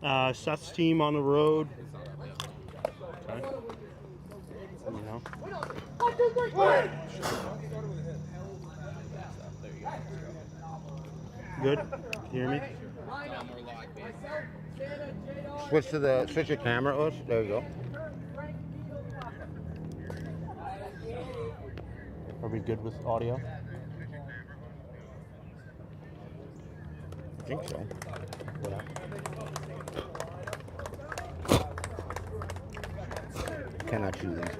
Seth's team on the road. Okay. You know. Good. Can you hear me? Switch your camera, Osh. There you go. Are we good with audio? I think so. Yeah. Cannot chew these.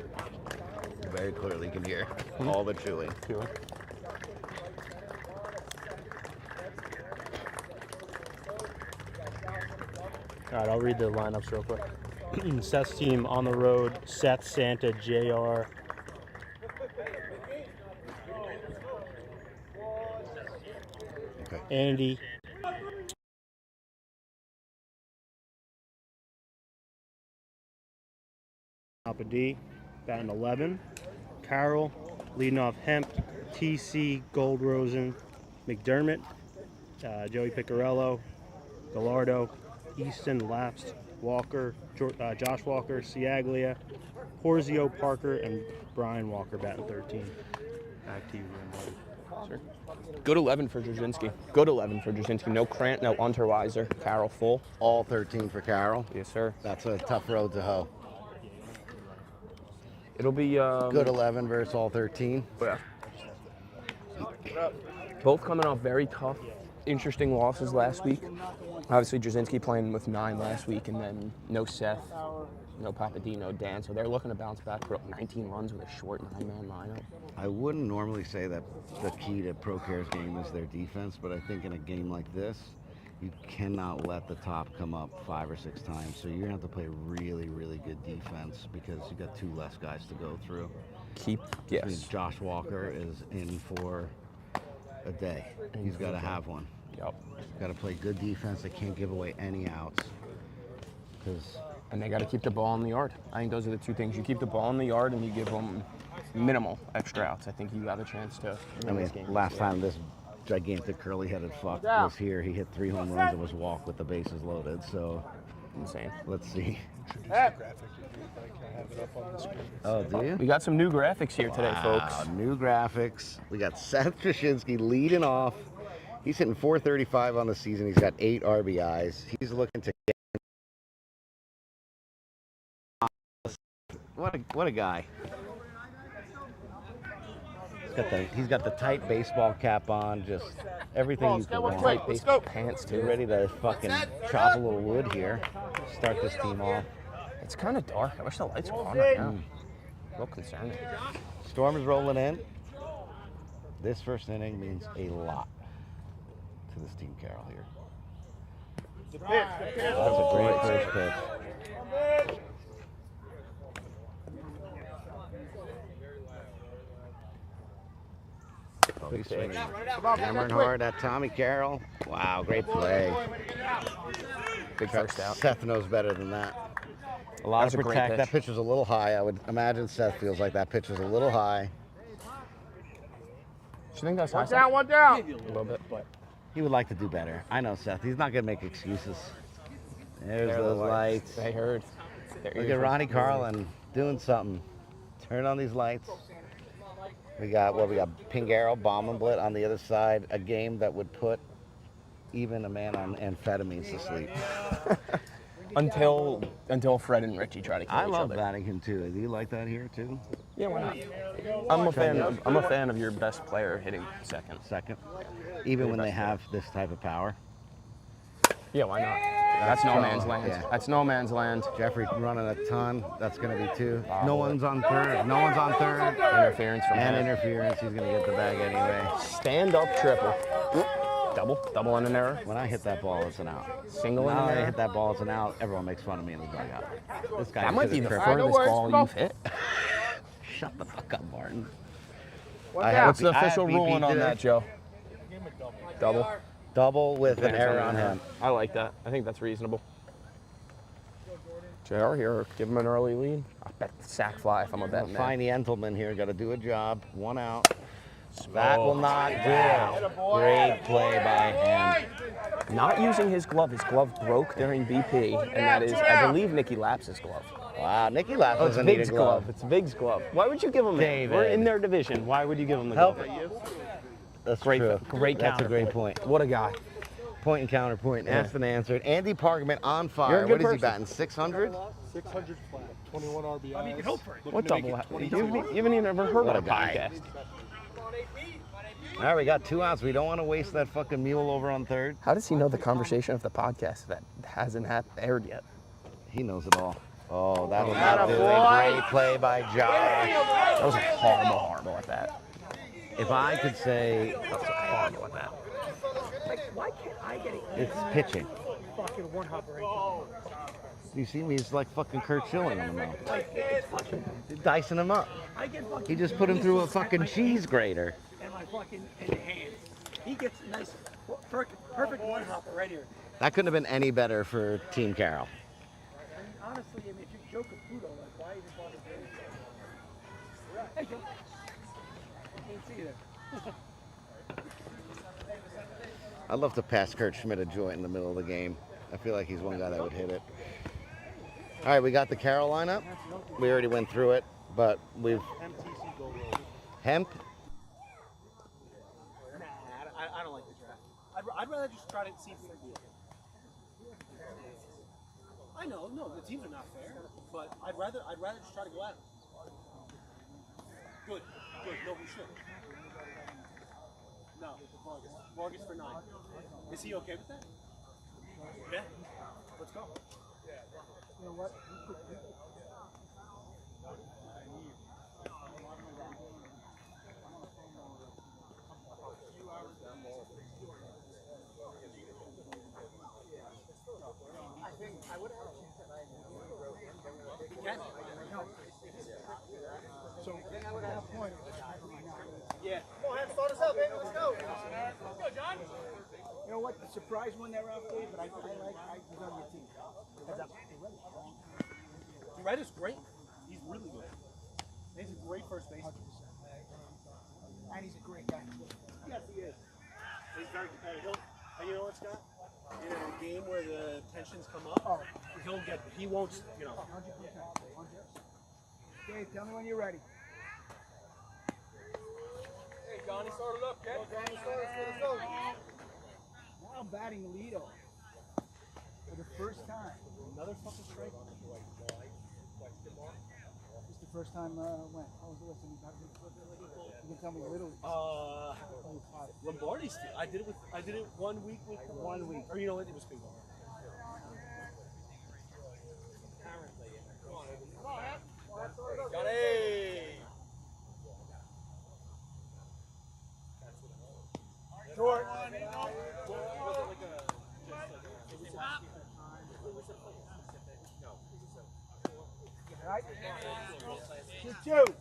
You very clearly can hear all the chewing. Cool. All right, I'll read the lineups real quick. Seth's team on the road: Seth, Santa, JR. Okay. Andy. Papa D, batting 11. Carroll, leading off Hemp, TC, Goldrosen, McDermott, Joey Piccarello, Gallardo, Easton, Lapsed, Walker, Josh Walker, Ciaglia, Porzio, Parker, and Brian Walker batting 13. Back to you, sir. Good 11 for Drashinsky. Good 11 for Drashinsky. No Krant, no Unterweiser. Carroll full. All 13 for Carroll. Yes, sir. That's a tough road to hoe. It'll be Good 11 versus all 13. Yeah. Both coming off very tough, interesting losses last week. Obviously, Drashinsky playing with 9 last week, and then no Seth, no Papa D, no Dan. So they're looking to bounce back, put up 19 runs with a short 9-man lineup. I wouldn't normally say that the key to ProCare's game is their defense, but I think in a game like this, you cannot let the top come up 5 or 6 times. So you're going to have to play really, really good defense because you've got 2 less guys to go through. Yes. I mean, Josh Walker is in for a day. He's got to have one. Yep. Got to play good defense. They can't give away any outs. And they got to keep the ball in the yard. I think those are the 2 things. You keep the ball in the yard and you give them minimal extra outs. I think you got a chance to win this game. Last time this gigantic curly-headed fuck was here, he hit 3 home runs and was walked with the bases loaded. So insane. Let's see. Oh, do you? We got some new graphics here today, folks. New graphics. We got Seth Drashinsky leading off. He's hitting .435 on the season. He's got 8 RBIs. He's looking to get. What a guy. He's got the tight baseball cap on, just everything you can want. Tight baseball pants too. Ready to fucking chop a little wood here. Start this team off. It's kind of dark. I wish the lights were on right now. A little concerning. Storm is rolling in. This first inning means a lot to this team, Carroll here. That's a great first pitch. Oh, he's swinging. Hammering hard at Tommy Carroll. Wow, great play. Big first out. Seth knows better than that. A lot of protect. That pitch was a little high. I would imagine Seth feels like that pitch was a little high. Do you think that's high? One down. A little bit, but he would like to do better. I know Seth. He's not gonna make excuses. There's those lights. They heard. Look at Ronnie Carlin doing something. Turn on these lights. We got Pingaro, Bombenblit on the other side. A game that would put even a man on amphetamines to sleep. until Fred and Richie try to kill each other. I love batting him too. Do you like that here too? Yeah, why not? I'm a fan of your best player hitting second. Even when they have this type of power. Yeah, why not? That's no man's land. Yeah. That's no man's land. Jeffrey running a ton. That's going to be 2. No one's on third. Interference from him. Interference. He's going to get the bag anyway. Stand up triple. Double on an error. When I hit that ball, it's an out. Single on an error. I hit that ball, it's an out. Everyone makes fun of me in the dugout. This guy. That might be the furthest ball you've hit. Shut the fuck up, Martin. What's the official ruling on that, Joe? Double with an error on him. I like that. I think that's reasonable. JR here, give him an early lead. I bet the sack fly if I'm a betting man. Finey Entleman here, got to do a job. 1 out. That will not do it. Great play by him. not using his glove. His glove broke during BP, and that is, I believe, Nicky Laps's glove. Wow, Nicky Laps Oh, it's doesn't need a Vig's glove. glove. It's Vig's glove. Why would you give him it? We're in their division. Why would you give him the Help. glove? That's Great, true. great That's counter. a great point. What a guy. Point and counterpoint. Yeah. Asked and answered. Andy Parkman on You're fire. a good What is he person. batting? 600? 600 flat, 21 RBIs. I mean, you hope for it. What double? You haven't even ever heard What of a our guy. podcast. All right, we got 2 outs. We don't want to waste that fucking mule over on third. How does he know the conversation of the podcast that hasn't aired yet? He knows it all. Oh, that was not do a great play by Josh. That was a horrible at that. If I could say That was horrible at that. Why can't I get it? it's pitching. Fucking one hopper right You see me? He's like fucking Kurt Schilling on the mound. Dicing him up. I get fucking He just put him through a fucking cheese grater. and my fucking hands. He gets a nice, perfect one hopper right here. That couldn't have been any better for Team Carroll. I mean, honestly, I mean, if you joke with Pluto, like, why even bother doing it? Hey, Joe. I can't see you there. I'd love to pass Kurt Schmidt a joint in the middle of the game. I feel like he's one guy that would hit it. All right, we got the Carroll lineup. We already went through it, but we've MTC goal roll. Hemp. Nah, I don't like the draft. I'd rather just try to see through the I know, no, the teams are not fair, but I'd rather just try to go at it. Good, no, we should. No, Vargas for 9. Is he okay with that? Yeah, let's go. You know what? So, point. Yeah. Come on, have start us up, baby. Let's go. Let's go, John. You know what? The surprise one that round played, but I was on your team. Heads up. Red is great. He's really good. He's a great first baseman. And he's a great guy. Yes, he is. He's very competitive. And you know what, Scott? In a game where the tensions come up, he won't, you know. 100%. Okay, tell me when you're ready. Hey, Johnny, start it up, okay? Johnny, let's go. Now batting leadoff for the first time. Another fucking strike. It's the first time when? How was the last time you can tell me literally. Lombardi's. I did it 1 week with 1 week. Or you know what? It was big. Got it. Short. Right. 2-2.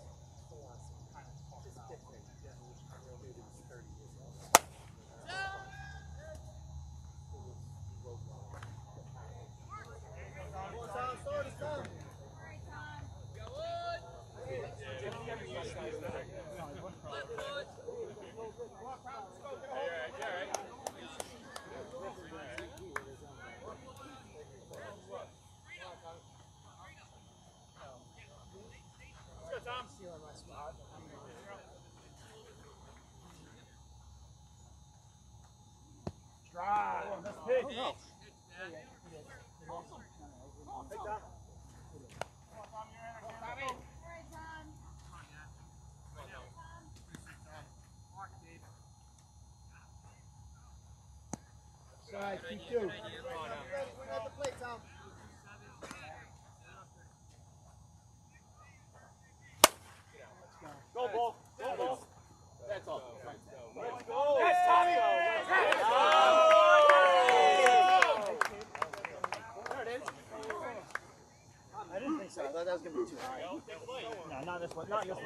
Side, 2-2. Go ball. Go ball. That's all. Let's go. That's Tommy. Let's go. There it is. I didn't think so. I thought that was going to be too high. No, not this one. Not this one.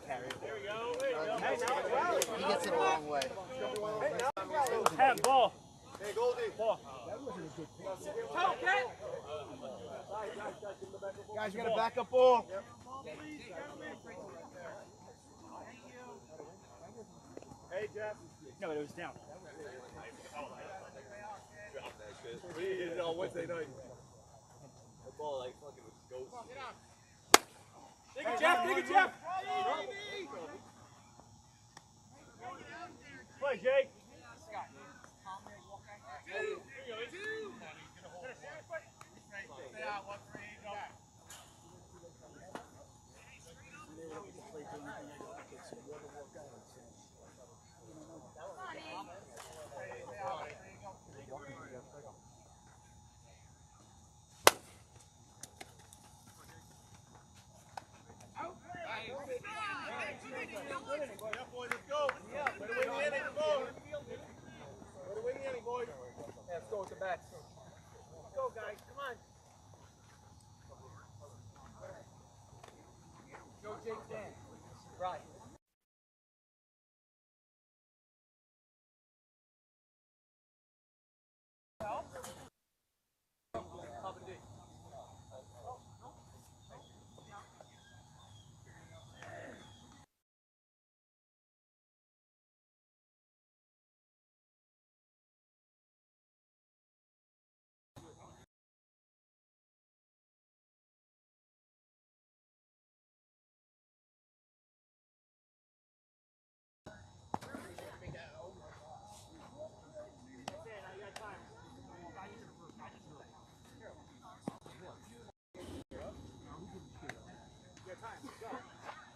Carry. There we go. Hey, now he gets it the wrong way. Have ball. Hey, Goldie. Ball. That wasn't a good pitch. Guys, you got a backup ball. Yep. Hey, Jeff. No, but it was down. on Wednesday night. That ball like fucking was ghost. Get out. Take it, Jeff. Take it, Jeff. Play, Jake.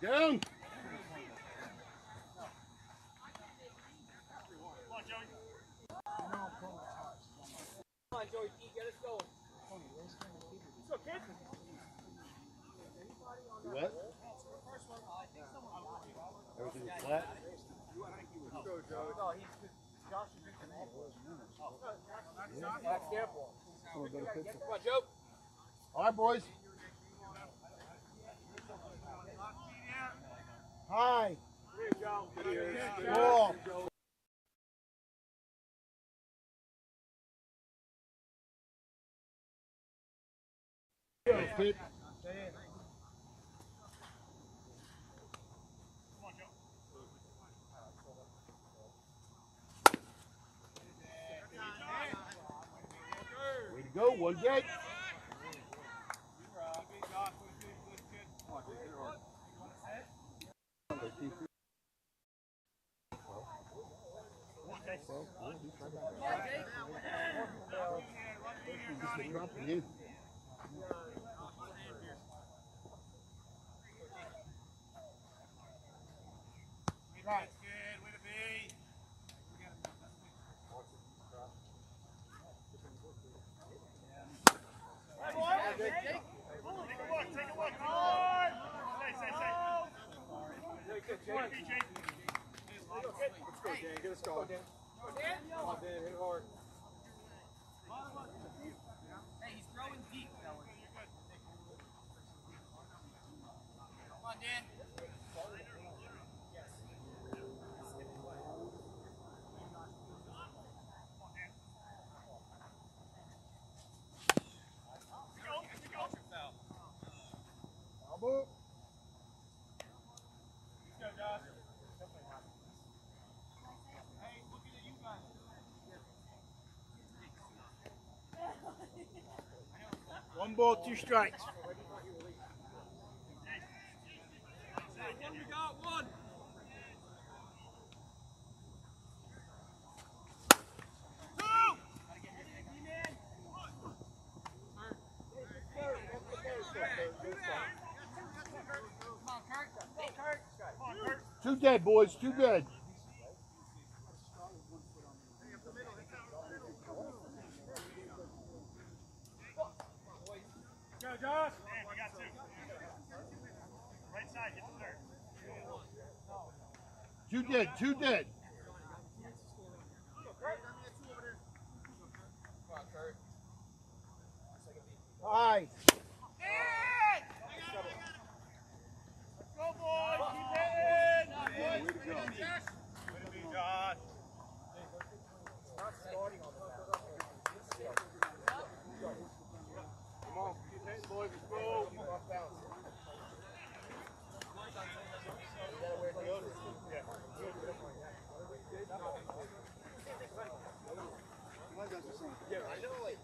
Down. Come on, Joey, get us going. Let's go, kid. You what? Everything flat? No, he's good. Josh is good. That's their ball. Come on, Joe. All right, boys. Hi. Here you go. Ball. Pete. Way to go, one dead. Let's go, Dan. Come on, Dan. Hit hard. Hey, he's throwing deep, fellas. Come on, Dan. One ball, two strikes. Two dead, boys. Two dead. Go, Josh. Dan, we got two. Right side, get the third. Two dead. Two dead. Hi. Go, boys. Keep hitting. Way to go. Way to be, Josh. Come on, keep hitting, boys. Let's go. Yeah, I know, like,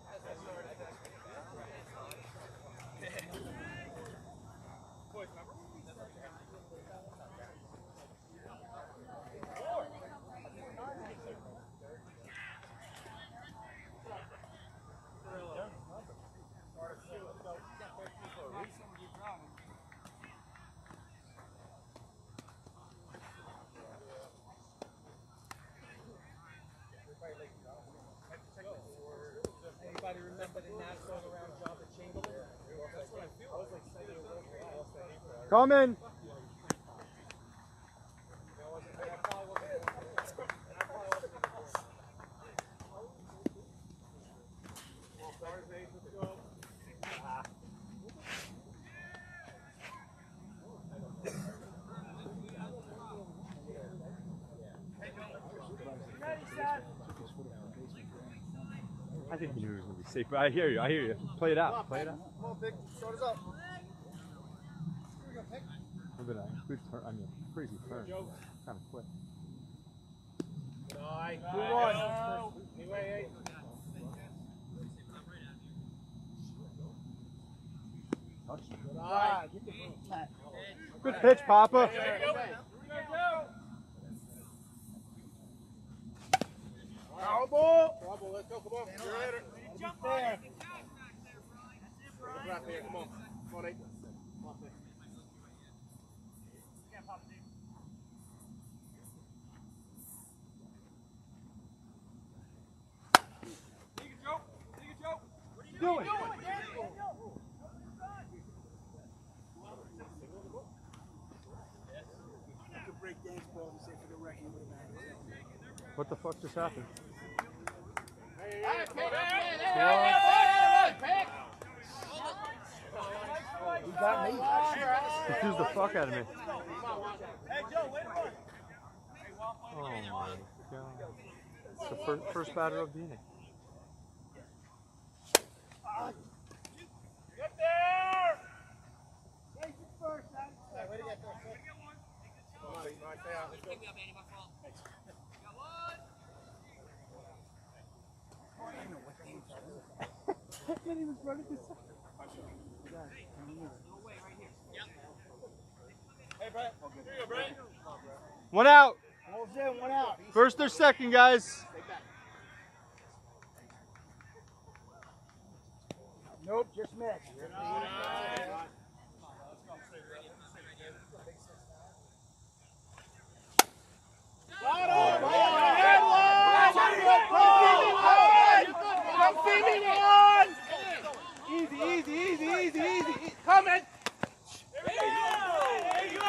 Anybody remember the Nassau around John the Chamberlain? That's what I feel. I was excited to work for. Coming. I didn't knew it was going to be safe, but I hear you. I hear you. Play it out. Play it out. Come on, Vic. Start us up. It's been a good turn. I mean, crazy turn. Kind of quick. Move on. Anyway, Good pitch, Papa. Foul ball. Bravo, let's go. Come on. You're at it. Jump there. Right there. Come on. Come on, 8. Come on, 6. Doing. What the fuck just happened? You got me. Confused the fuck out of me. Hey, Joe, wait a minute. Oh my god. It's the first batter of the inning. Get there! First, way to get there. Come on, nice out. Let's go. Then he was running this. Hey, Brett. Here you go, Brett. One out. Ball's in, one out. First or second, guys. Nope, just missed. Easy. Coming. There we go.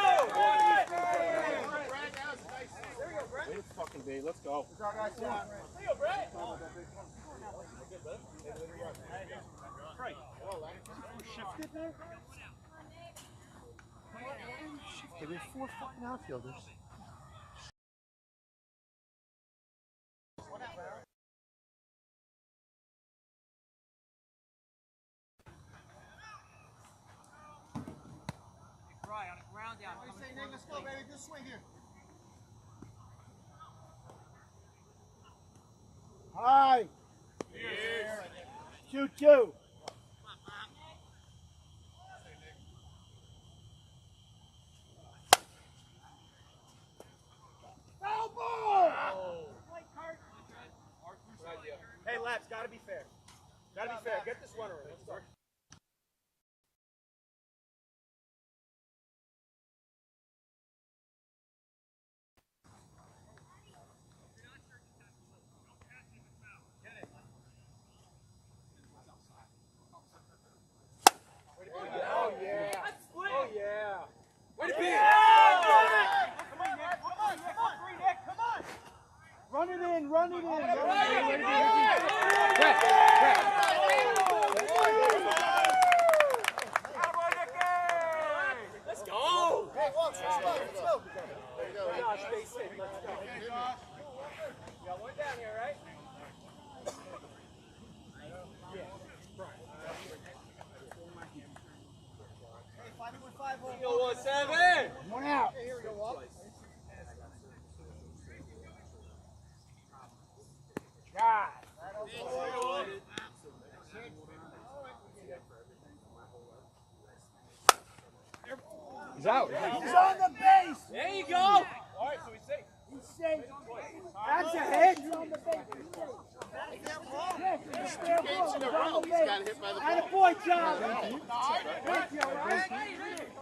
Way to fucking be. Let's go. There you go, Brett. Shifted there? Shifted with 4 fucking outfielders. Let's go, baby. Good swing here. Hi. 2-2. Foul ball! Hey, Laps, gotta be fair. Gotta be fair. Get this runner in. Let's start. Oh, yeah. Oh, yeah. Way to be. Run it in, run it in. Brett. He's out. He's on the base. There you go. All right, so he's safe. He's safe. That's a hit. He's on the base. Yes, it's a fair ball. He's on the base. And a boy, John.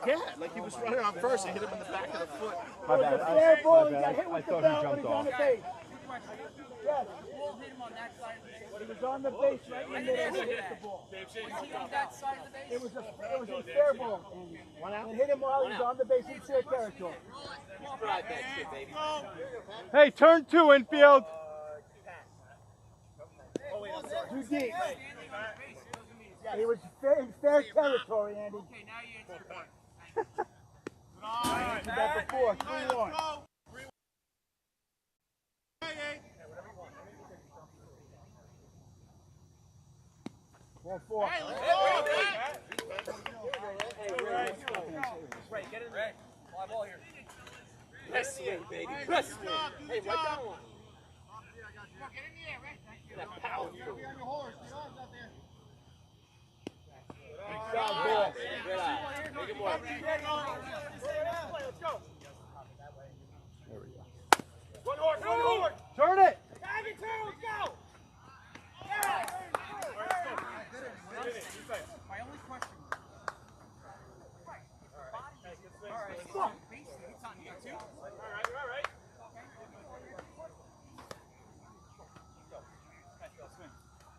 Yeah, like he was running on first and hit him in the back of the foot. My bad. Fair ball. He got hit with the belt, but he's on the base. Yes. He was on the base right in there when he hit the ball. It was a fair ball. And hit him while he was on the base in fair territory. Drive that shit, baby. Hey, turn 2 infield. Too deep. He was in fair territory, Andy. Okay, now you answer your point. I answered that before. 3-1. One, 4. Hey, let's go. Ray, get in there. Fly ball here. Press swing, baby. Press swing. Hey, right down one. Get in the air, Ray. That power. Good eye. Make it more. Let's go. There we go. One horse. Turn it. Tag it, let's go. My only question. All right. It's on you too. All right.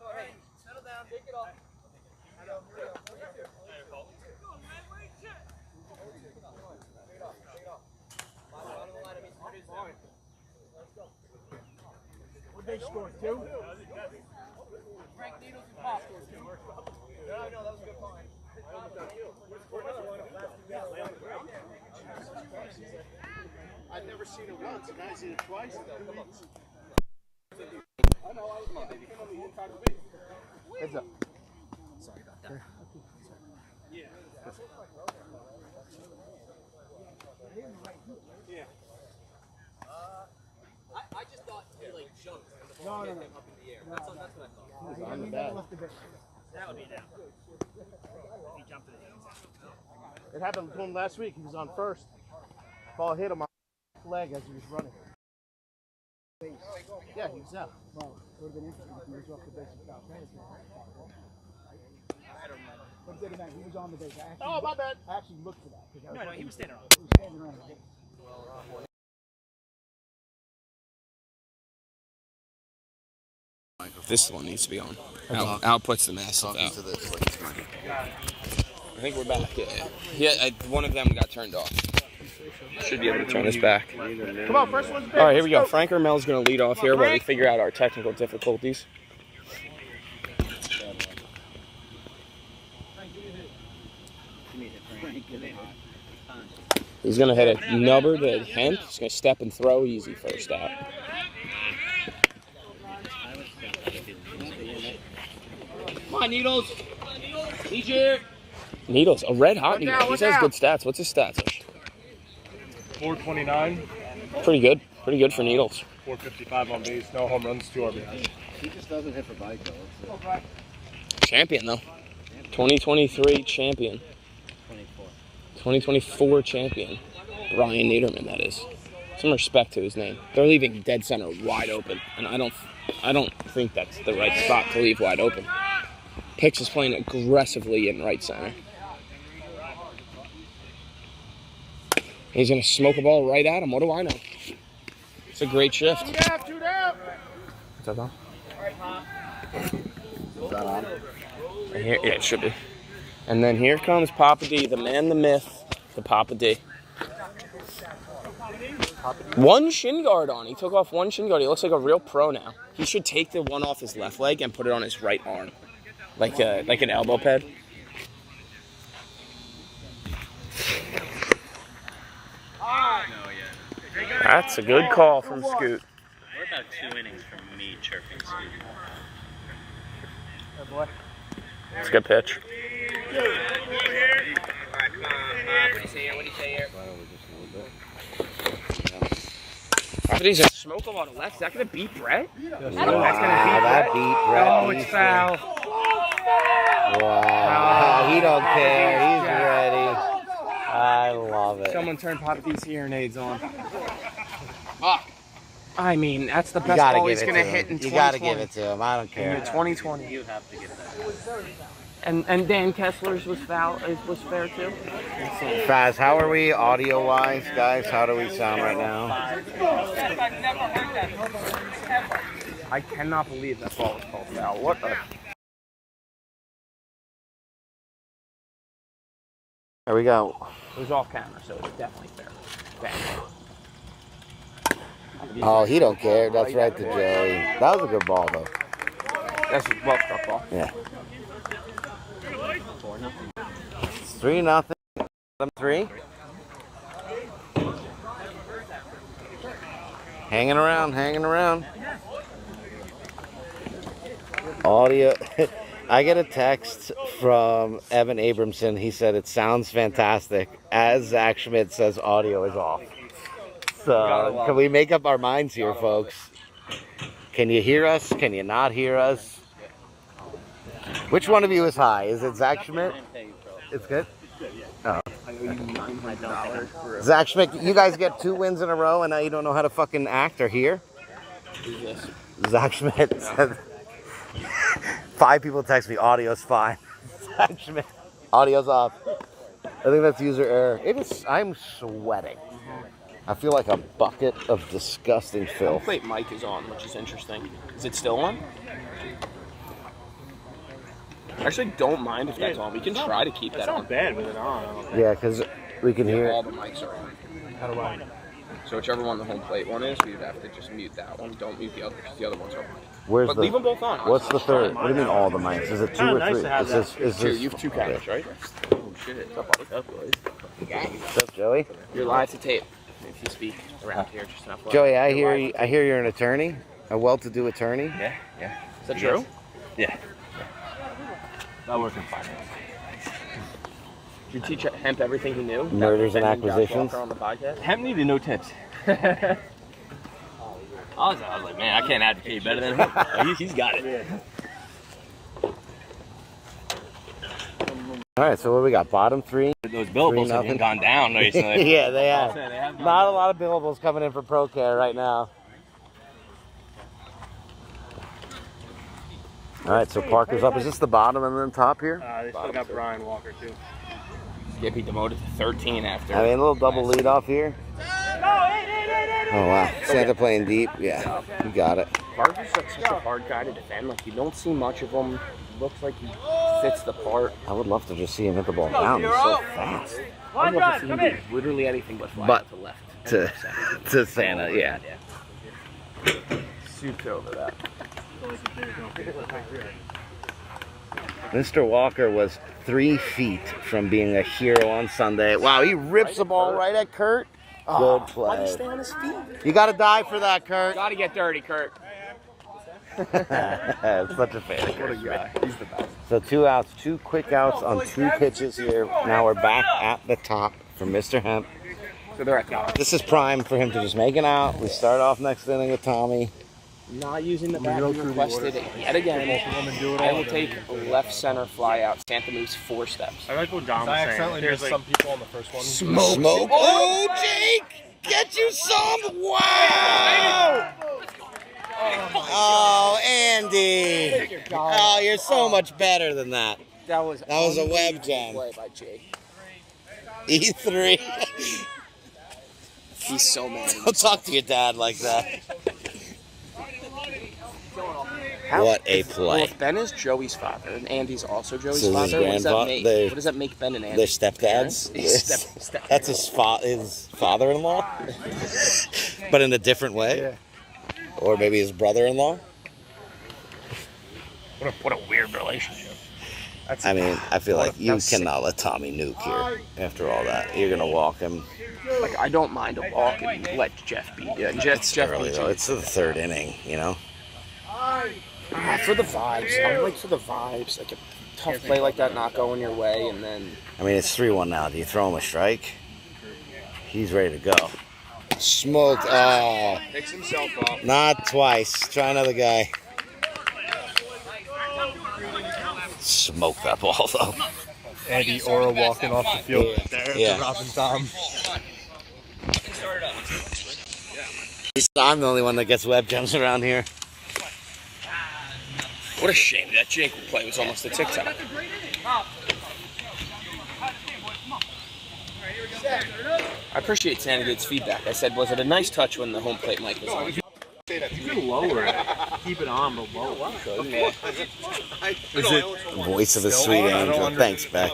All right. Settle down. Take it off. What they score, 2? Frank Needles and Pop scores 2. No, that was a good point. I've never seen it once, and I've seen it twice. Heads up. I just thought he like jumped and the ball hit him up in the air. That's what I thought. On the bag. That would be down. He jumped in It happened to him last week. He was on first. Ball hit him on the leg as he was running. Yeah, he was out. Well, it would have been interesting if he was off the base without penalty. But it didn't matter. He was on the base. My bad. I actually looked for that. No, he was standing on. He was standing around. This one needs to be on. Outputs the massive out. I think we're back. Yeah, one of them got turned off. Should be able to turn this back. Come on, first one's big. All right, here we go. Frank or Mel's going to lead off here while we figure out our technical difficulties. He's going to hit a nubber to Hemp. He's going to step and throw easy first out. Come on, Needles. Need you. Needles, a red hot Needles. He has good stats. What's his stats? 429. Pretty good. Pretty good for Needles. 455 on base. No home runs, 2 RBIs. He just doesn't hit for bike, though. Champion, though. 2023 champion. 2024 champion. Brian Niederman, that is. Some respect to his name. They're leaving dead center wide open, and I don't think that's the right spot to leave wide open. Hicks is playing aggressively in right center. He's going to smoke a ball right at him. What do I know? It's a great shift. 2 down. Is that on? Is that on? Here, yeah, it should be. And then here comes Papa D, the man, the myth, the Papa D. One shin guard on. He took off one shin guard. He looks like a real pro now. He should take the one off his left leg and put it on his right arm, like an elbow pad. That's a good call from Scoot. We're about 2 innings from me chirping Scoot. It's a good pitch. He's a smoke a lot of left. Is that going to beat Brett? Wow, that beat Brett. Oh, it's foul. Wow. He don't care. He's ready. I love it. Someone turn Papa D's hearing aids on. I mean, that's the You best gotta ball give he's it going to to hit him. in You 2020. gotta give it to him. I don't In care. 2020. You have to get that. And Dan Kessler's was fair too. Faz, how are we audio-wise, guys? How do we sound right now? I cannot believe that ball was called foul. What a... There we go. It was off camera, so it's definitely fair. Oh, he don't care. That's right to Joey. That was a good ball, though. That's a well struck ball. Yeah. It's 3-0. Bottom 3. Hanging around. Audio. I get a text from Evan Abramson. He said it sounds fantastic. As Zach Schmidt says, audio is off. So can we make up our minds here, folks? Can you hear us? Can you not hear us? Which one of you is high? Is it Zach Schmidt? It's good? Oh. Zach Schmidt, you guys get 2 wins in a row and now you don't know how to fucking act or hear? Who's this? Zach Schmidt said 5 people text me, audio's fine. Zach Schmidt, audio's off. I think that's user error. I'm sweating. I feel like a bucket of disgusting filth. Plate mic is on, which is interesting. Is it still on? I actually don't mind if that's on. We can try to keep that on. It's not bad with it on. Yeah, because we can hear All it. the mics are on. How do I? So whichever one the home plate one is, we would have to just mute that one. Don't mute the other, because the other ones are on. Where's But the, leave them both on. What's the third? What do you mean all the mics? Is it 2 or 3? Nice to have Is Two. this, You have 2 cameras, right? Oh shit! What's up, boys? What's up, Joey? You're live to tape. If you speak around here, just enough. Joey, I hear you're an attorney, a well-to-do attorney. Yeah. Is that true? Yeah. I work in finance. Did you teach Hemp everything he knew? Murders and That Josh acquisitions. Walker on the podcast? Hemp needed no tips. I was like, man, I can't advocate better than him. Like, he's got it. All right, so what do we got? Bottom 3. Those billables have 3-0. gone down recently. Yeah, they have. They have gone Not a lot of billables coming in for ProCare right now. All right, so Parker's up. Is this the bottom and then top here? They still got Brian Walker, too. Skippy demoted to 13 after. I mean, a little double lead off here. Oh, wow. Santa playing deep. Yeah, you got it. Parker's such a hard guy to defend. Like, you don't see much of him. Looks like he fits the part. I would love to just see him hit the ball down. He's so fast. I'd love to see him do literally anything but fly out to left. To Santa, yeah. Super over that. Mr. Walker was 3 feet from being a hero on Sunday. Wow, he rips the ball right at Kurt. Good play. Why did he stay on his feet? You got to die for that, Kurt. Gotta get dirty, Kurt. It's such a fan. What a guy. He's the best. So 2 outs, 2 quick outs on 2 pitches here. Now we're back at the top for Mr. Hemp. So they're at top. This is prime for him to just make an out. We start off next inning with Tommy. Not using the bat he requested yet again. I will take a left center fly out. Santa moves 4 steps. I like what Dom was saying. There's like, people on the first one. Smoke. Oh, Jake! Get you some! Wow! Oh, Andy! Oh, you're so much better than that. That was a web jam. Play by Jake. E3. He's so mad. Don't talk to your dad like that. What a Well, play. if Ben is Joey's father and Andy's also Joey's So his father, what does that grandfather- make? they're- What does that make Ben and Andy? They're stepdads. Yes. Step- That's his father-in-law, but in a different way. Yeah. Or maybe his brother-in-law. What a weird relationship. I mean, I feel like you That's sick. cannot let Tommy nuke here after all that. You're gonna walk him. Like, I don't mind a walk and let Jeff beat you. Jeff Early beat though. you. It's the 3rd inning, you know. For the vibes. I'm like for the vibes. Like a tough play like that not going your way, and then I mean, it's 3-1 now. Do you throw him a strike? He's ready to go. Smoked. Oh, picks himself up. not twice. Try another guy. Smoke that ball though. Andy Ora walking off the field right there. Yeah. Robin Tom. I'm the only one that gets web jumps around here. What a shame. That Jake play was almost a TikTok. I appreciate Sandygate's feedback. I said, was it a nice touch when the home plate mic was on? You can lower it. Keep it on, but lower. Is it Voice of a sweet angel. Thanks, Beck.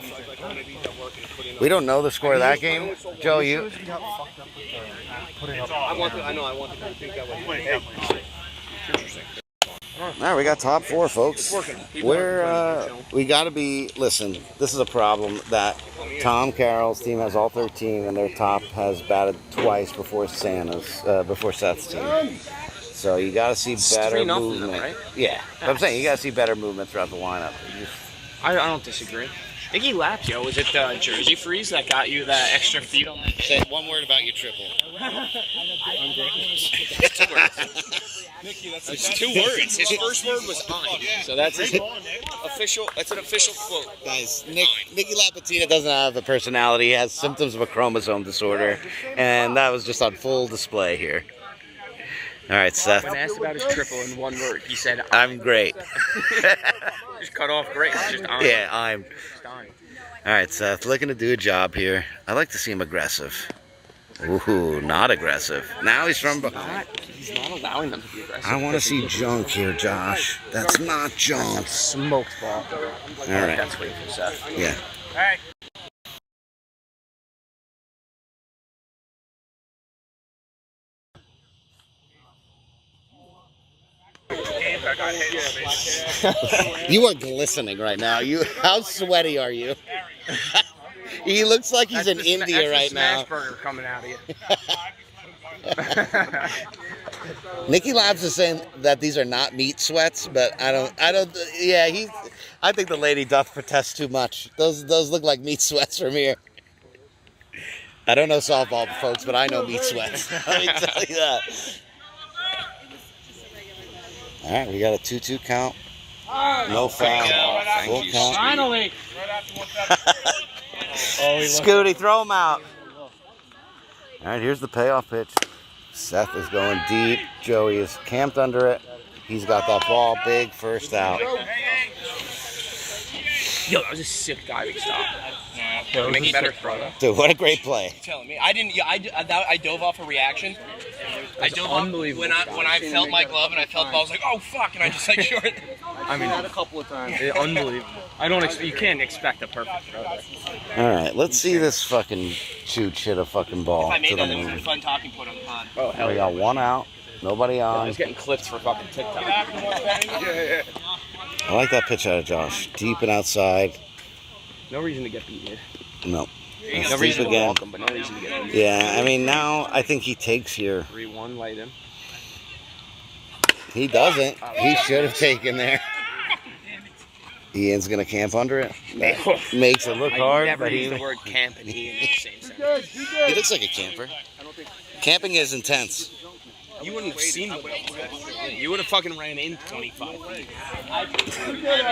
We don't know the score of that game. Joe, you? I want to think that way. All right, we got top four, folks. We got to be, listen, this is a problem that Tom Carroll's team has all 13, and their top has batted twice before Seth's team. So you got to see better 3-0 movement. though, right? Yeah, I'm saying you got to see better movement throughout the lineup. I don't disagree. Nicky Lapio, was it the Jersey freeze that got you that extra feet on that? Say one word about your triple. It's 2 words. His first word was "on," so that's his official. That's an official quote. Guys, Nicky Lapatina doesn't have the personality. He has symptoms of a chromosome disorder, and that was just on full display here. All right, Seth. When asked about his triple in 1 word, he said, I'm great. Just cut off great. It's just on. Yeah, I'm. All right, Seth, looking to do a job here. I like to see him aggressive. Ooh, not aggressive. Now he's from behind. He's not allowing them to be aggressive. I want to see junk here, Josh. That's not junk. Smoked ball. All right. That's what he said. Yeah. Hey. You are glistening right now. How sweaty are you? He looks like he's in India right now. Smash burger coming out of you. Nicky Labs is saying that these are not meat sweats, but yeah, I think the lady doth protest too much. Those look like meat sweats from here. I don't know softball, folks, but I know meat sweats. Let me tell you that. All right, we got a 2-2 count. No foul. Full count. Finally. Scooty, throw him out. All right, here's the payoff pitch. Seth is going deep. Joey is camped under it. He's got that ball big, first out. Yo, that was a sick diving stop. Make a better throw. Dude, what a great play. You're telling me. I didn't. Yeah, I dove off a reaction. I dove off when I felt my glove and I felt the ball. I was like, oh fuck, and I just like short. I mean, a couple of times. Unbelievable. You can't expect a perfect throw there. All right, let's see this fucking chooch hit a fucking ball If I to made the that, that would be a moon. fun talking point on the pod. Oh hell We yeah. got 1 out. Nobody I on. was getting clipped for fucking TikTok. I like that pitch out of Josh. Deep and outside. No reason to get beat here. No. No Deep reason to again. walk him, but no reason to get beat. Yeah, I mean, now I think he takes here. 3-1, light him. He doesn't. He should have taken there. Ian's going to camp under it. That makes it look I hard, never but use the word camp and he in the same sentence. he looks like a camper. Camping is intense. You wouldn't have seen the You would have fucking ran in 25 feet.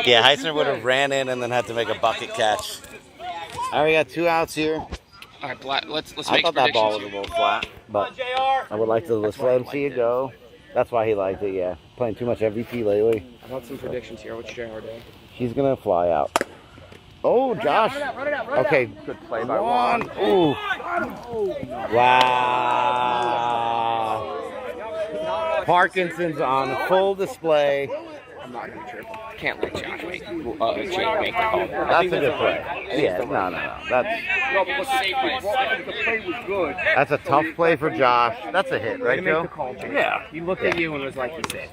Yeah, Heisner would have ran in and then had to make a bucket catch. All right, we got 2 outs here. All right, let's I make thought that ball was a predictions. little flat, but I would like to let him see it go. That's why he liked it, yeah. Playing too much MVP lately. I got some predictions here. What's JR doing? He's going to fly out. Oh, Josh. Okay, Good play by 1. Ooh. Wow. Parkinson's on full display. I'm not going to trip. Can't let Josh make Jake make the call. That's a good play. Yeah, no. That's a tough play for Josh. That's a hit, right, Joe? Yeah. He looked at you and was like, he's safe.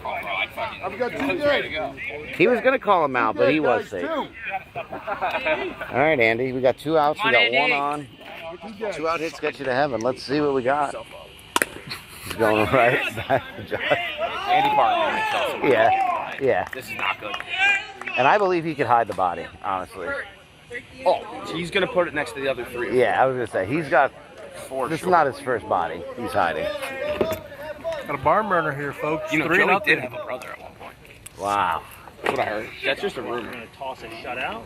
He was going to call him out, but he was safe. All right, Andy. We got 2 outs. We got 1 on. 2 out hits get you to heaven. Let's see what we got. He's going right back to Josh. Andy Parker. Yeah. This is not good. And I believe he could hide the body, honestly. Oh, he's going to put it next to the other 3. Yeah, I was going to say, he's got, this is sure. not his first body. He's hiding. Got a barn burner here, folks. You know, 3-0. Joey did have a brother at one point. Wow. That's what I heard. That's just a We're rumor. gonna toss a shutout.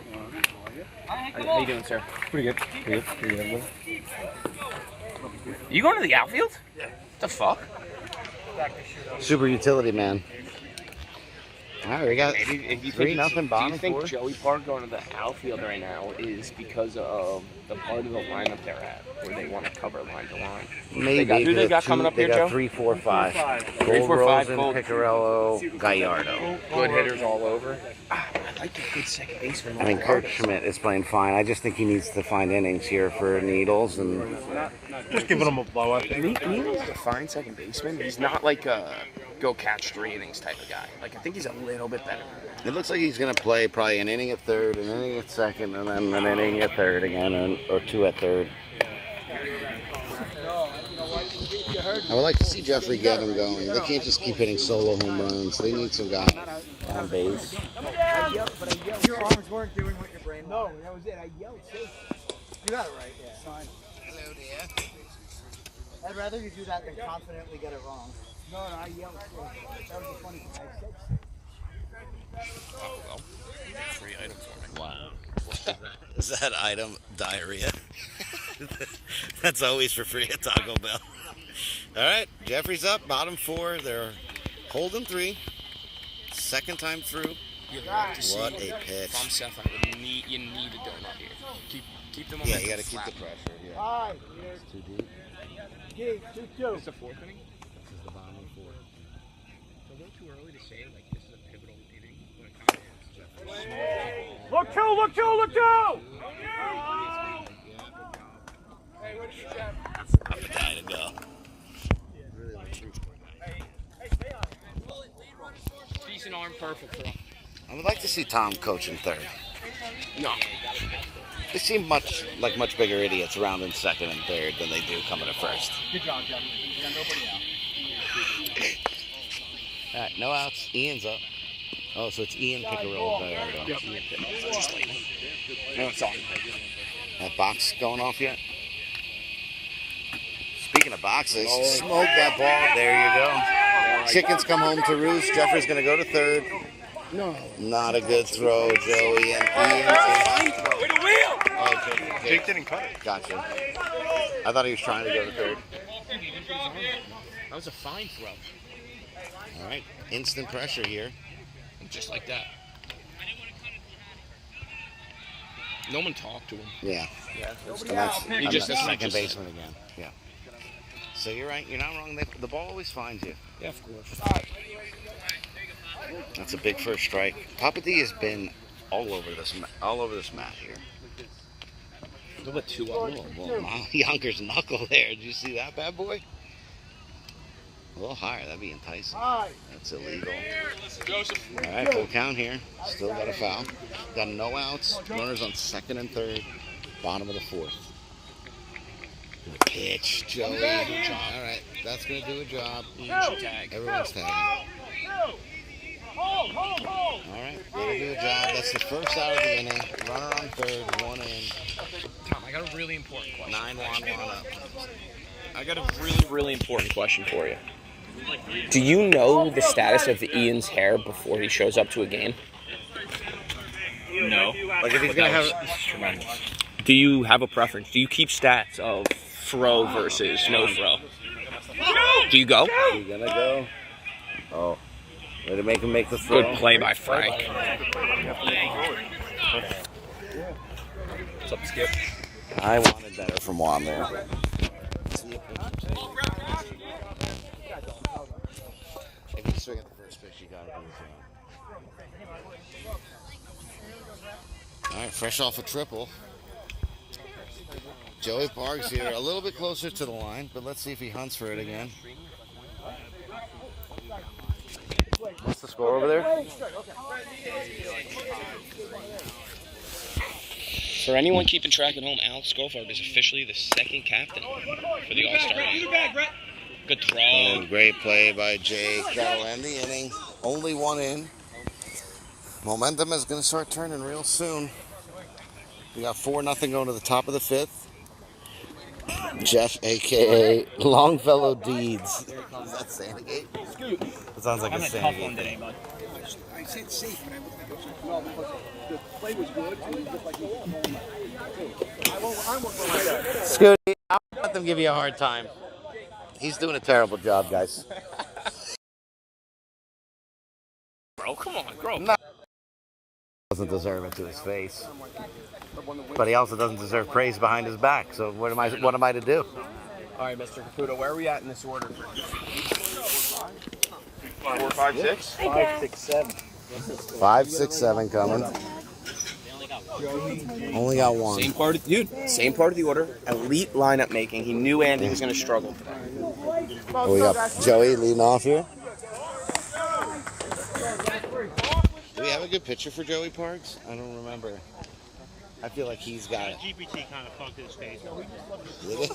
How you doing, sir? Pretty good. You going to the outfield? Yeah. The fuck? Super utility man. All right, we got If you 3-0 do bottom you think four. Joey Park going to the outfield right now is because of the part of the lineup they're at, where they want to cover line to line? Maybe. Who they got coming up here, They Joe? got 3, 4, 5. 3, 4, 5, Rosen, Gold. Picarello, Gallardo. Good hitters all over. I like a good second baseman. I mean, Kurt Schmidt is playing fine. I just think he needs to find innings here for Needles. And Just giving him a blow, I think. Needles a fine second baseman. He's not like a go catch 3 innings type of guy. Like, I think he's a little bit better. it looks like he's going to play probably an inning at third, an inning at second, and then an inning at third again, or 2 at third. I would like to see Jeffrey get him going. They can't just keep hitting solo home runs. They need some guys on base. Your arms weren't doing what your brain wanted. No, that was it. I yelled too. You got it right, yeah. Fine. Hello, dear. I'd rather you do that than confidently get it wrong. No, I yelled too. That was the funny thing. I said 3 items for me. Wow. Is that item diarrhea? That's always for free at Taco Bell. All right, Jeffrey's up, bottom 4. They're holding 3. Second time through. What a pitch. If I'm Seth, you need a donut here. Keep them on. Yeah, you got to keep the pressure. Yeah. hi. It's too deep. Gee, 2-2. It's the 4th inning. This is the bottom 4. It's a little too early to say like this is a pivotal inning when it comes to Look two! I'm a guy to go. decent arm, perfect throw. I would like to see Tom coaching third. No. They seem much bigger idiots rounding second and third than they do coming to first. Good job, Jeff. You got nobody out. All right, no outs. Ian's up. Oh, so it's Ian Picarello. Gallardo. Yep. Just like no, it's on. That box going off yet? Speaking of boxes, smoke that ball. There you go. Chickens come home to roost. Jeffrey's going to go to third. No. Not a good throw, Joey. And Ian. Oh, Jake didn't cut it. Gotcha. I thought he was trying to go to third. That was a fine throw. All right, instant pressure here. Just like that. No one talked to him. Yeah. Yeah. And that's, He I'm just- the that's what he second just baseman again. Yeah. So you're right. You're not wrong. The ball always finds you. Yeah, of course. That's a big first strike. Papa D has been all over this mat here. Look at 2 up. Wow, Yonkers knuckle there. Did you see that bad boy? A little higher. That'd be enticing. That's illegal. All right, full count here. Still got a foul. Got no outs. Runners on second and third. Bottom of the 4th. Good pitch, Joey. All right, that's gonna do a job. Everyone's tagging. All right, gonna do a job. That's the first out of the inning. Runner on third, 1 in. Tom, I got a really important question. 9-1 up. I got a really important question for you. Do you know the status of Ian's hair before he shows up to a game? No. Like if he's gonna have. Tremendous. Do you have a preference? Do you keep stats of throw versus no throw? Do you go? You gonna go? Oh. Way to make him make the throw. Good play by Frank. What's up, Skip? I wanted better from Juan there. If you swing at the first pitch, you gotta do the throw. All right, fresh off a triple. Joey Park's here, a little bit closer to the line, but let's see if he hunts for it again. What's the score over there? For anyone keeping track at home, Alex Goldfarb is officially the second captain for the All-Star game. Good throw. Oh, great play by Jay. Carroll end the inning. Only 1 in. Momentum is going to start turning real soon. We got 4-0 going to the top of the 5th. Jeff, a.k.a. Longfellow Deeds. Is that Santa Gate? It sounds like a Santa Gate thing. I said safe, but I looked at it. No, because the play was good, and it looked like he was I won't go like that. Scooty, I'll let them give you a hard time. He's doing a terrible job, guys. Bro, come on, bro. No. Doesn't deserve it to his face, but he also doesn't deserve praise behind his back. So what am I to do? All right, Mr. Caputo, where are we at in this order? 4, 5, 6? 5, 6, 7. 5, 6, 7 coming. Only got one. Same part of the order. Elite lineup making. He knew Andy was going to struggle today. Oh, we got Joey leading off here. Do we have a good picture for Joey Parks? I don't remember. I feel like he's got it. GPT kind of fucked his face. Did it?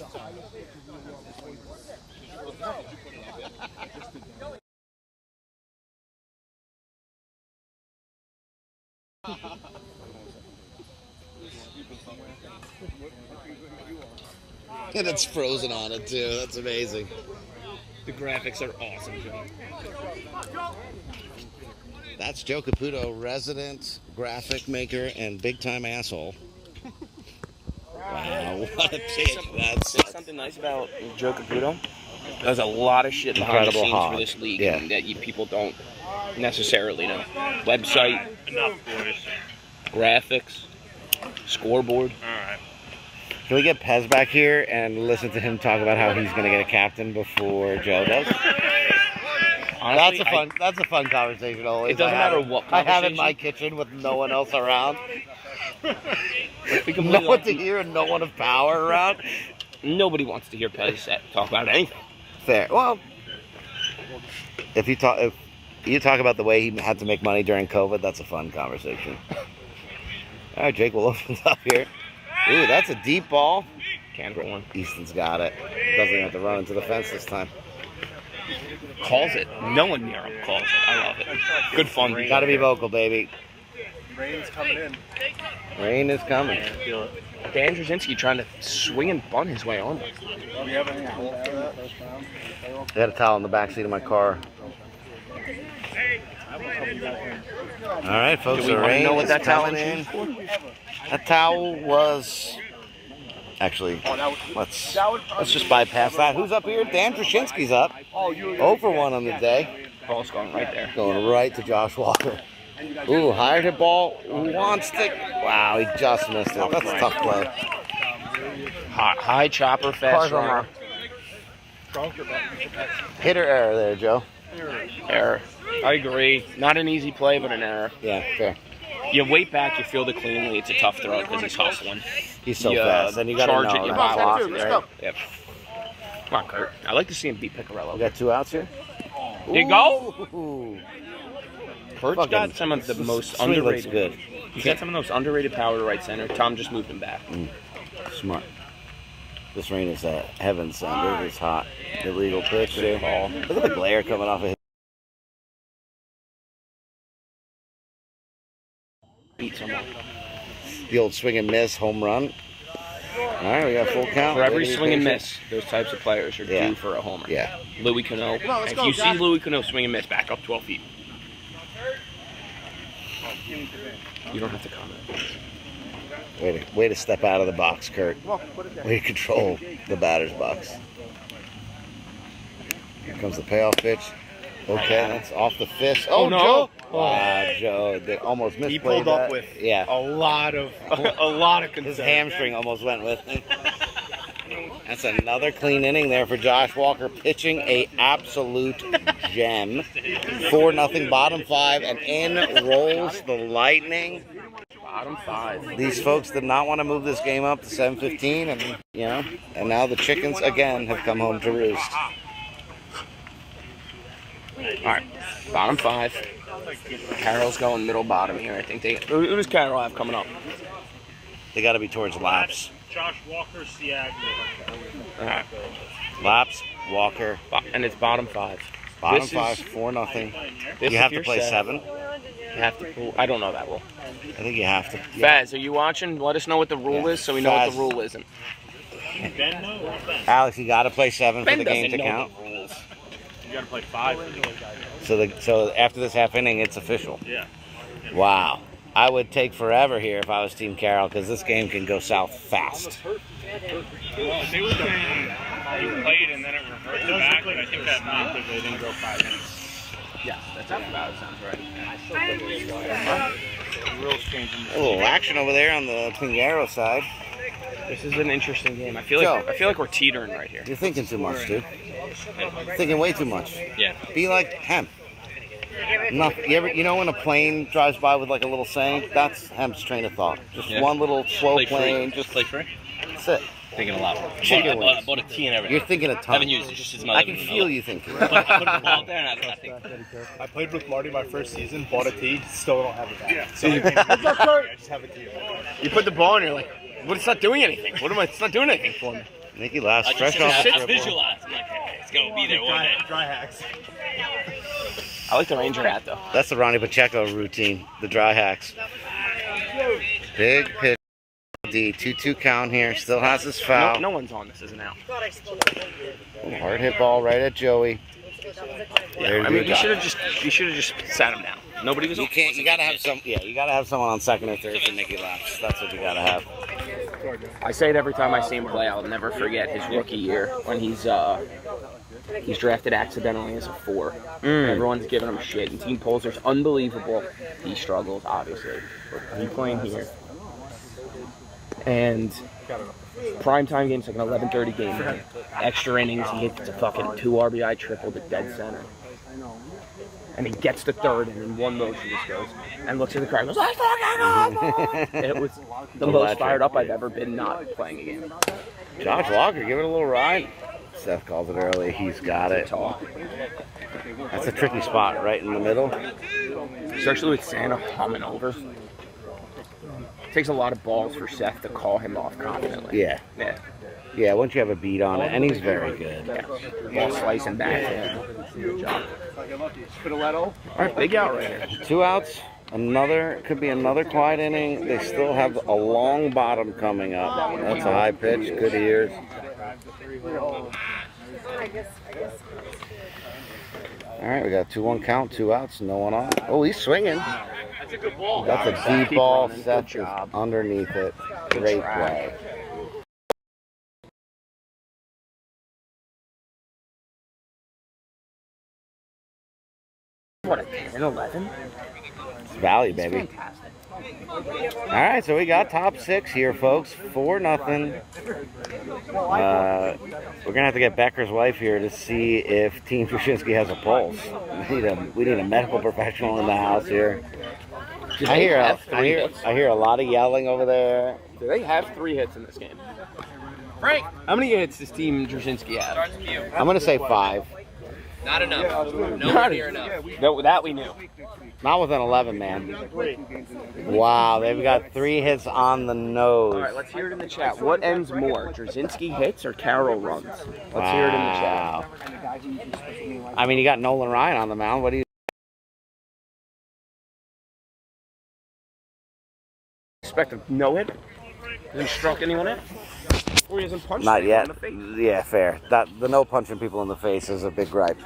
And it's frozen on it too. That's amazing. The graphics are awesome, Joe. That's Joe Caputo, resident graphic maker and big time asshole. Wow, what a pick. That's something nice about Joe Caputo. There's a lot of shit behind the Incredible scenes hog. for this league Yeah. that people don't necessarily know. Website, Enough, boys. graphics, scoreboard. All right. Can we get Pez back here and listen to him talk about how he's going to get a captain before Joe does? Honestly, That's a fun conversation always. It doesn't matter what I have in conversation. my kitchen with no one else around. Let's be No completely one honest. to hear and no one of power around. Nobody wants to hear Pez talk about anything. Fair. Well, if you talk about the way he had to make money during COVID, that's a fun conversation. All right, Jake will open up here. Ooh, that's a deep ball. Can't go one. Easton's got it. Doesn't even have to run into the fence this time. Calls it. No one near him calls it. I love it. Good fun. Got to be vocal, baby. Rain's coming in. Rain is coming. Dan Drashinsky trying to swing and bunt his way on. Do we have any hold for that? I got a towel in the back seat of my car. All right, folks. Do we The want to rain know what is that towel coming is in. for? That towel was actually. Let's just bypass that. Who's up here? Dan Drashinsky's up. 0 for 1 on the day. Ball's going right there. Going right to Josh Walker. Ooh, higher hit ball. Wants to. Wow, he just missed it. That's a tough play. High chopper, fast runner. Hitter error there, Joe. Error. I agree. Not an easy play, but an error. Yeah, fair. You wait back, you feel it cleanly. It's a tough throw because he's hustling. He's so You, fast. And you got to charge know it, you that block, block, let's right? go. Yep. Come on, Kurt. I like to see him beat Picarello. We got 2 outs here. There you go. Ooh. Kurt's Fucking- got some of the most Swing looks underrated. good. He's got some of the most underrated power to right center. Tom just moved him back. Smart. This rain is heaven sent. It is hot. Illegal pitch there. Ball. Look at the glare coming off of him. Beat someone. The old swing and miss home run. All right, we got full count. For every Way to be swing and patient. miss, those types of players are Yeah. due for a homer. Yeah. Louis Cano. let's If go, you see Josh. Louis Cano swing and miss, back up 12 feet. You don't have to comment. Way to step out of the box, Kurt. Way to control the batter's box. Here comes the payoff pitch. Okay, that's off the fist. Oh, no. Joe! Wow, Joe did almost misplayed He pulled up that. with Yeah. a lot of concern. His hamstring almost went with him. That's another clean inning there for Josh Walker, pitching a absolute gem. 4-0 bottom 5, and in rolls the Lightning. Bottom 5. These folks did not want to move this game up to 7:15, and and now the chickens again have come home to roost. All right, bottom 5. Carroll's going middle bottom here. I think who does Carroll have coming up? They got to be towards Laps. Josh Walker, Seattle. All right, Laps, Walker, and it's bottom 5. bottom This 5, is- 4-0. This You if have to you're play set. 7. You have to. I don't know that rule. I think you have to. Faz, are you watching? Let us know what the rule Yeah. is, so we know what Faz. the rule isn't. Ben, no? Or Ben? Alex, you got to play 7 for Ben the game doesn't to know count. the rules. got to play 5. So after this half inning, it's official. Yeah. Wow. I would take forever here if I was Team Carroll because this game can go south fast. Well, if they were saying you played and then it reverted back, and I think that meant that they didn't go 5 innings. Yeah, that's about it. Sounds right. The rules changing. A little action over there on the Team Carroll side. This is an interesting game. I feel like we're teetering right here. You're thinking too much, dude. Thinking way too much. Yeah. Be like Hemp. You know when a plane drives by with like a little saying? That's Hemp's train of thought. Just one little slow plane. Just play free. That's it. Thinking a lot. Chicken I bought a tea and everything. You're thinking a ton. Haven't used it. Just as much. I can feel you thinking. I put the ball out there and I think. I played with Marty my first season, bought a tee, still don't have it back. Yeah. So I just have a tee. You put the ball and you're like, "What? It's not doing anything. What am I? It's not doing anything for me." Nicky last I fresh just off the sit triple. visualize. I'm like, hey, it's gonna be there one day. Dry hacks. I like the Ranger hat though. That's the Ronnie Pacheco routine, the dry hacks. Big pitch. D 2-2 count here. Still has his foul. No one's on this, isn't out. Hard hit ball right at Joey. Yeah, I mean, you should have just sat him down. Nobody was. You can't. You gotta have some. Yeah, you gotta have someone on second or third for Nicky Laps. That's what you gotta have. I say it every time I see him play. I'll never forget his rookie year when he's drafted accidentally as a 4. Everyone's giving him shit. And Team Polster's unbelievable. He struggles, obviously. But he's playing here. And primetime game's like an 11:30 game. Extra innings, he hits a fucking 2 RBI triple to dead center. And he gets to third and in one motion just goes and looks at the crowd and goes, "Let's fucking go!" It was the most fired up I've ever been not playing a game. Josh Walker, give it a little ride. Seth calls it early. He's got it. That's a tricky spot right in the middle. Especially with Santa humming over. Takes a lot of balls for Seth to call him off confidently. Yeah. Once you have a beat on it, and he's very good. Yeah. Ball slicing back. Yeah. Good job. All right, big out right here. 2 outs. Could be another quiet inning. They still have a long bottom coming up. That's a high pitch. Good ears. All right, we got a 2-1 count. 2 outs. No one on. Oh, he's swinging. That's a good ball. That's a deep ball. Seth is underneath it. Great play. What, a 10-11? It's value, baby. All right, so we got top 6 here, folks. 4-0. We're gonna have to get Becker's wife here to see if Team Drashinsky has a pulse. We need a medical professional in the house here. I hear a lot of yelling over there. Do they have 3 hits in this game? Frank, how many hits does Team Drashinsky have? I'm gonna say 5. Not enough. Nowhere near enough. That we knew. Not with an 11, man. Wow, they've got 3 hits on the nose. All right, let's hear it in the chat. What ends more, Drashinsky hits or Carroll runs? Let's hear it in the chat. I mean, you got Nolan Ryan on the mound. What do you expect? A no-hit? Hasn't struck anyone in? Or he hasn't punched Not anyone yet. in the face? Yeah, fair. The no punching people in the face is a big gripe.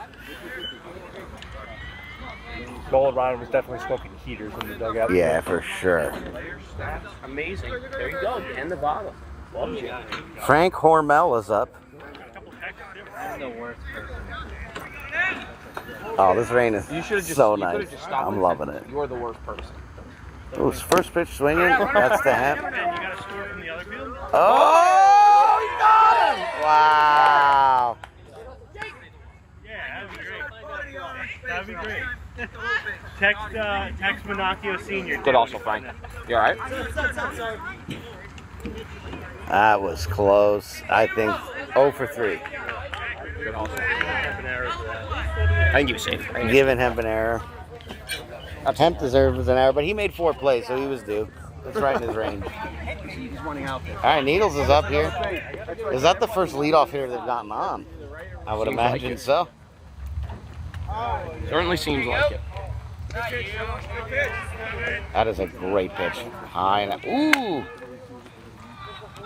Nolan Ryan was definitely smoking heaters in the dugout. Yeah, for sure. Amazing. There you go. And the bottom. Loves you. Frank Hormel is up. I'm the worst person. Oh, this rain is so you nice. just stopped I'm it. loving it. You're the worst person. Ooh, first pitch swinging. That's the hemp. You got to score from the other field? Oh, he got him! Wow. Yeah, that'd be great. That'd be great. Text Monacchio Sr. Good also, Frank. You all right? That was close. I think 0 for 3. Good also. I think he was safe. Giving Hemp an error. Hemp deserves an error, but he made 4 plays, so he was due. That's right in his range. All right, Needles is up here. Is that the first leadoff hitter they've gotten on? I would imagine so. Certainly seems like it. That is a great pitch. High and ooh.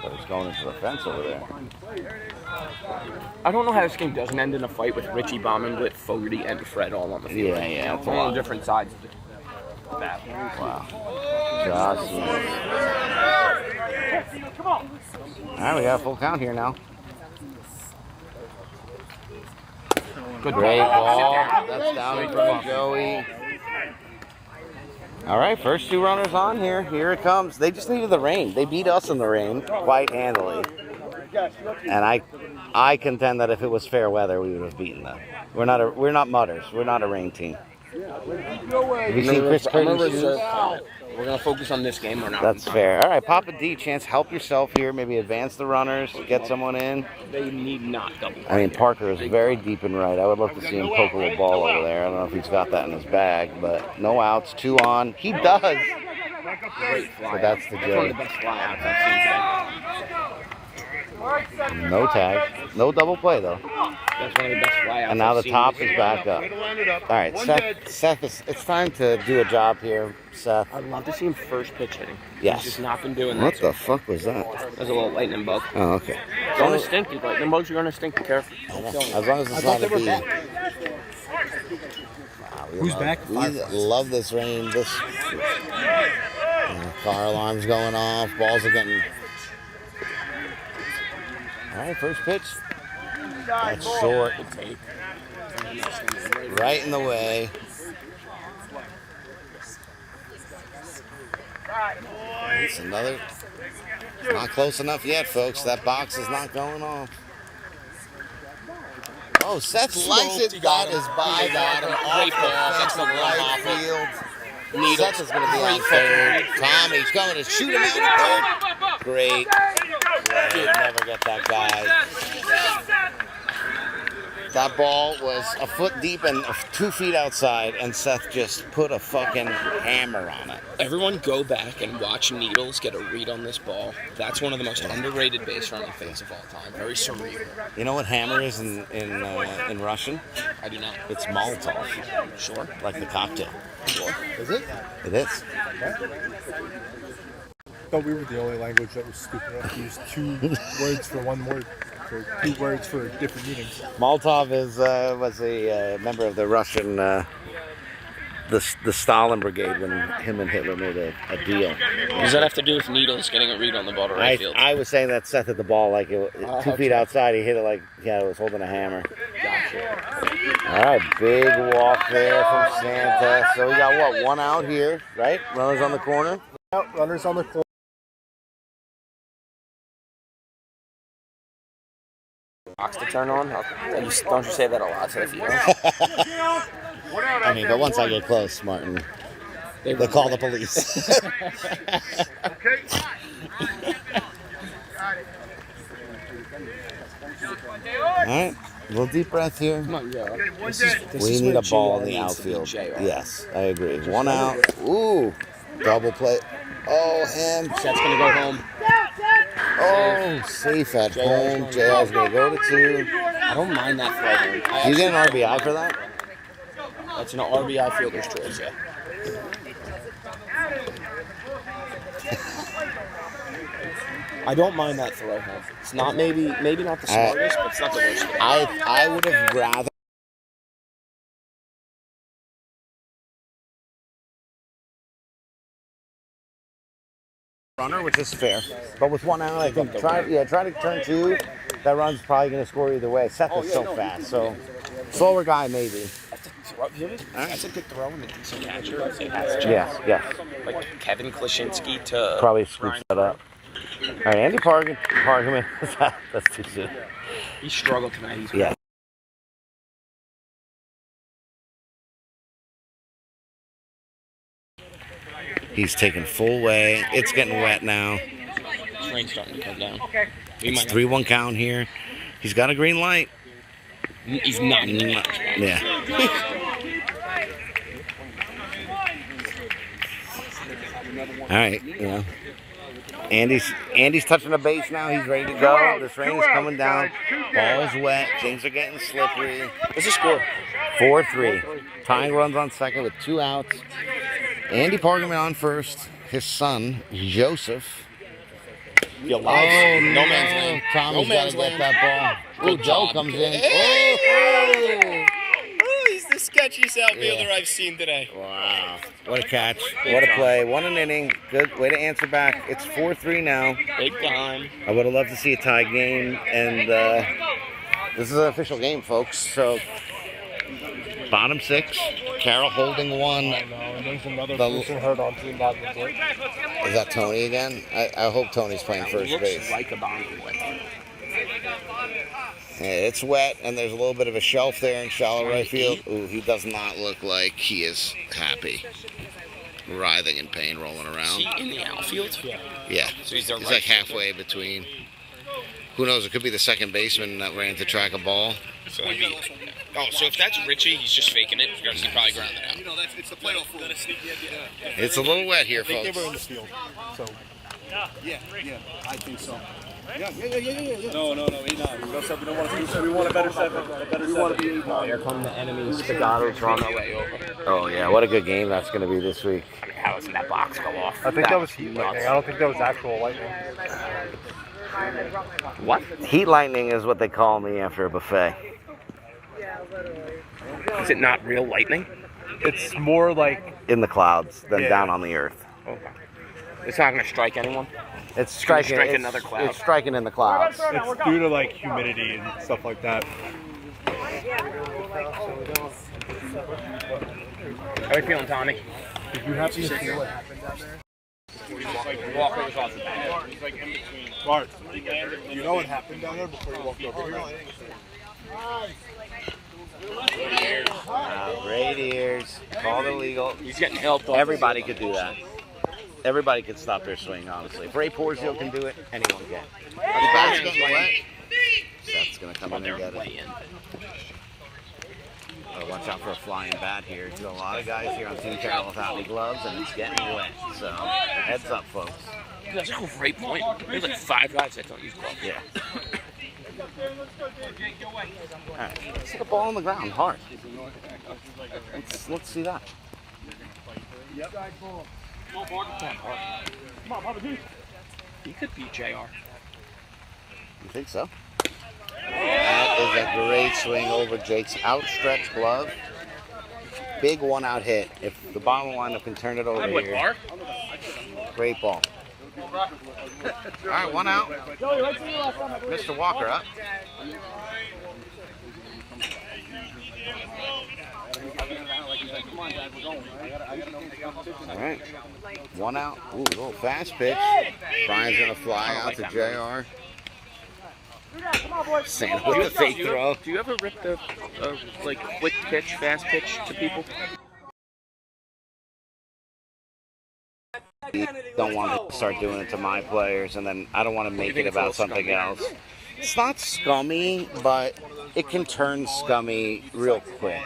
but it's going into the fence over there. I don't know how this game doesn't end in a fight with Richie bombing with Fogarty and Fred all on the field. Yeah, it's a all lot. on different sides of the battle. Wow. Josh. All right, we got a full count here now. Good Great ball. ball. That's down in front of Joey. All right, first 2 runners on here. Here it comes. They just needed the rain. They beat us in the rain quite handily. And I contend that if it was fair weather, we would have beaten them. We're not mutters. We're not a rain team. Have you seen Chris Curtin's shoes? We're going to focus on this game or not. That's fair. All right, Papa D, chance, help yourself here. Maybe advance the runners, get someone in. They need not double. I mean, Parker is very deep and right. I would love to see him poke a little ball over there. I don't know if he's got that in his bag, but no outs, 2 on. He does. Great fly. So that's the That's one of the joke. best fly outs I've seen today. No tag. No double play, though. That's one of the best fly outs And now I've the seen top this is year. back up. All right, Seth, it's time to do a job here, Seth. I'd love to see him first pitch hitting. Yes. He's just not been doing that. What the fuck was that? There's a little lightning bug. Oh, okay. It's going to stink. These lightning bugs are going to stink. Be careful. As long as it's not a bee. Wow, Who's back? We love this rain. This car alarm's going off. Balls are getting. All right, first pitch. That's short. Right in the way. It's another. Not close enough yet, folks. That box is not going off. Oh, Seth likes it. That is by that. Great ball. That's the right field. Needles. Seth is going to be on third. Tommy's coming to shoot him out at third. Great. Great. Never get that guy. That ball was a foot deep and 2 feet outside, and Seth just put a fucking hammer on it. Everyone go back and watch Needles get a read on this ball. That's one of the most underrated base running things of all time. Very cerebral. You know what hammer is in Russian? I do not. It's Molotov. Sure. Like the cocktail. Sure. Is it? It is. I thought we were the only language that was stupid enough to use 2 words for one word, for 2 words for different meanings. Molotov was a member of the Russian, the Stalin Brigade when him and Hitler made a deal. Does that have to do with Needles getting a read on the ball to right field? I was saying that Seth hit the ball like 2 feet outside. He hit it like, it was holding a hammer. Gotcha. All right, big walk there from Santa. So we got, what, 1 out here, right? Runners on the corner. Runners on the corner. Box to turn on? Don't you say that a lot to the field? I mean, but once I get close, Martin, they call the police. All right, a little deep breath here. Come on, Joe. We need a ball in the outfield. Yes, I agree. 1 out. Ooh, double play. Oh, him. Seth's going to go home. Oh, safe at home. JR's going to go to 2. I don't mind that throw. Do you get an RBI for that? That's an RBI fielder's choice, yeah. I don't mind that throw home. It's not maybe not the smartest, but it's not the worst. I would have rather. Runner, which is fair, but with 1 out, I think try to turn 2. That run's probably going to score either way. Seth is so fast, so slower guy maybe. That's a good throw and a decent catcher. Yes. Like Kevin Drashinsky to Probably scoops that up. All right, Andy Parkin. That's too soon. He struggled tonight. Yeah. He's taking full way. It's getting wet now. Rain's starting to come down. It's 3-1 count here. He's got a green light. He's not in the Yeah. All right, Andy's touching the base now. He's ready to go. This rain's coming down. Ball's wet. Things are getting slippery. What's the score? 4-3. Tying runs on second with 2 outs. Andy Parkerman on first. His son, Joseph, You're Oh, live. no man's land. Tommy's got to get that ball. Good Joe comes in. Hey! Oh, he's the sketchiest outfielder I've seen today. Wow. What a catch. What a play. What an inning. Good way to answer back. It's 4-3 now. Big time. I would have loved to see a tie game, and this is an official game, folks. So, bottom 6, Carroll holding 1. And there's another person hurt on team bottom. Is that Tony again? I hope Tony's playing first base. Looks like a bomb. Yeah, it's wet, and there's a little bit of a shelf there in shallow right field. Ooh, he does not look like he is happy. Writhing in pain, rolling around. Is he in the outfield? Yeah. So he's right like halfway between. Who knows? It could be the second baseman that ran to track a ball. So if that's Richie, he's just faking it because he probably grounded out. You know, it's the playoff rule. It's a little wet here, I think folks. they were in the field. So Yeah, I think so. Yeah. No, he's not. We don't want to see. We want a better seven. We want to be. Here come the enemies. Spagatos are on their way over. Oh, yeah. What a good game that's going to be this week. I mean, how doesn't that box go off? I think that was heat lightning. I don't think that was actual lightning. What? Heat lightning is what they call me after a buffet. Is it not real lightning? It's more like In the clouds than down on the earth. Okay. It's not going to strike anyone? It's striking. strike another cloud. It's striking in the clouds. it's due to like humidity and stuff like that. How are you feeling, Tommy? Did you happen to see what happened down there? Walker was off the bat. He's like in between. Bart, you know what happened down there before you walked over here? Great ears. Called illegal. He's getting help. Everybody could do that. Everybody could stop their swing, honestly. If Ray Porzio can do it, anyone can. The bat's getting wet. Seth's going to come in and get it. Oh, watch out for a flying bat here. There's a lot of guys here on Team Carroll without any gloves, and it's getting wet. So, heads up, folks. That's a great point. There's like 5 guys that don't use gloves. Yeah. All right. Let's hit the ball on the ground, hard. Let's see that. He could beat JR. You think so? That is a great swing over Jake's outstretched glove. Big one-out hit. If the bottom lineup can turn it over here. Great ball. All right, 1 out. Mr. Walker up. All right, 1 out. Ooh, a little fast pitch. Brian's gonna fly out to JR. Santa with the fake throw. Do you ever rip the like quick pitch, fast pitch to people? Don't want to start doing it to my players, and then I don't want to make it about something else. It's not scummy, but it can turn scummy real quick.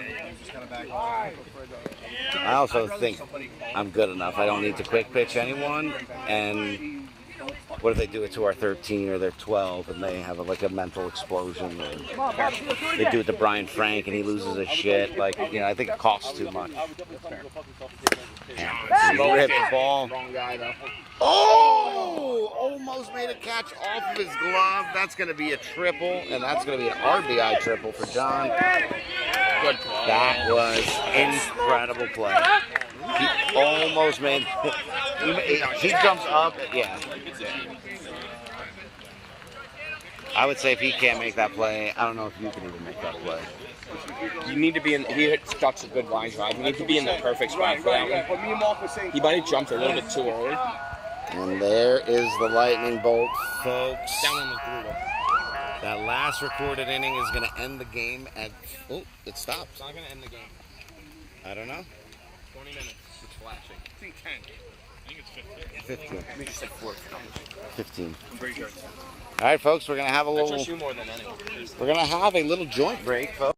I also think I'm good enough. I don't need to quick pitch anyone, and what if they do it to our 13 or their 12 and they have like a mental explosion? Or they do it to Brian Frank and he loses his shit. Like, you know, I think it costs too much. Yeah. He ripped the ball. Oh! Almost made a catch off of his glove. That's going to be a triple, and that's going to be an RBI triple for John. Good play. That was incredible play. He almost made. He jumps up. Yeah. I would say if he can't make that play, I don't know if you can even make that play. You need to be in. He hit such a good line drive. You need to be in the perfect spot for that one. He might have jumped a little bit too early. And there is the lightning bolt, folks. Down on the blue. That last recorded inning is going to end the game at. Oh, it stopped. It's not going to end the game. I don't know. 20 minutes. It's flashing. I think 10. I think it's 15. 15. We just said 4. 15. I'm pretty sure. All right, folks, we're going to have a I little. trust you more than anyone. We're going to have a little joint break, folks.